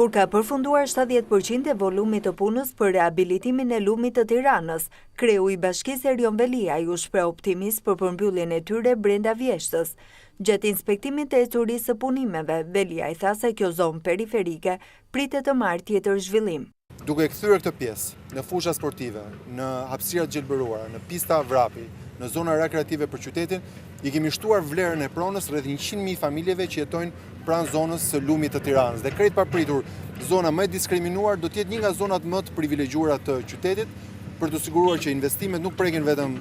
Kur ka përfunduar 70% e volumit të punës për rehabilitimin e lumit të Tiranës, kreu i bashkisë Erion Veliaj u shpreh optimist për përmbylljen e tyre brenda vjeshtës. Gjatë inspektimit të ecurisë së punimeve, Veliaj tha se kjo zonë periferike pritet të marrë tjetër zhvillim. Duke kthyer këtë pjesë në fusha sportive, në hapësirat gjelbëruara, në pista vrapi, në zona rekreative për qytetin, i kemi shtuar vlerën e pronës rreth 100.000 familjeve që jetojnë pranë zonës së lumit të Tiranës. Dhe krejt papritur, zona më e diskriminuar do të jetë një nga zonat më të privilegjuara të qytetit, për të siguruar që investimet nuk prekin vetëm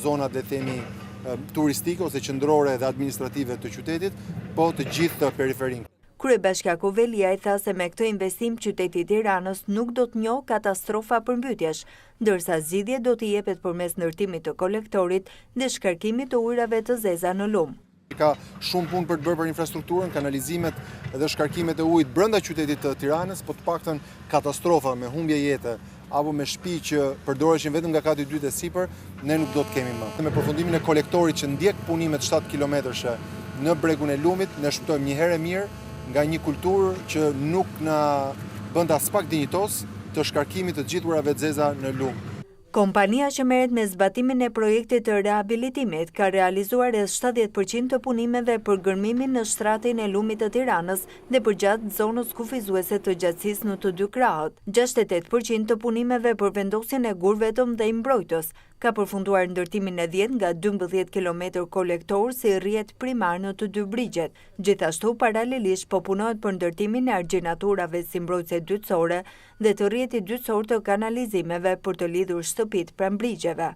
zonat le themi turistike ose qendrore dhe administrative të qytetit, po të gjithë të periferin. Kryebashkiaku Veliaj tha se me këtë investim qyteti i Tiranës nuk do të njohë katastrofa përmbytjesh, ndërsa zgjidhje do t'i jepet përmes ndërtimit të kolektorit dhe shkarkimit të ujrave të zeza në lum. Ka shumë punë për të bërë për infrastrukturën, kanalizimet dhe shkarkimet e ujit brenda qytetit të Tiranës, po të paktën katastrofa me humbje jete apo me shtëpi që përdoreshin vetëm nga kati 2 e sipër, ne nuk do të kemi më. Me përfundimin e kolektorit që ndjek punimet 7 kilometrëshe në bregun e lumit, ne shpëtojmë një herë mirë nga një kulturë që nuk na bën as pak dinjitos të shkarkimit të gjithë ujrave të zeza në lum. Kompania që merret me zbatimin e projektit të rehabilitimit ka realizuar rreth 70% të punimeve për gërmimin në shtratin e lumit të Tiranës dhe përgjatë zonës kufizuese të gjatësisë në të dy krahët. 68% të punimeve për vendosjen e gurvetëm dhe mbrojtës ka përfunduar ndërtimin e 10 nga 12 km kolektor si rrjet primar në të dy brigjet. Gjithashtu paralelisht po punohet për ndërtimin e argjenaturave si mbrojtëse dytësore dhe të rrjetit dytësor të kanalizimeve për të lidhur shtëpitë pranë brigjeve.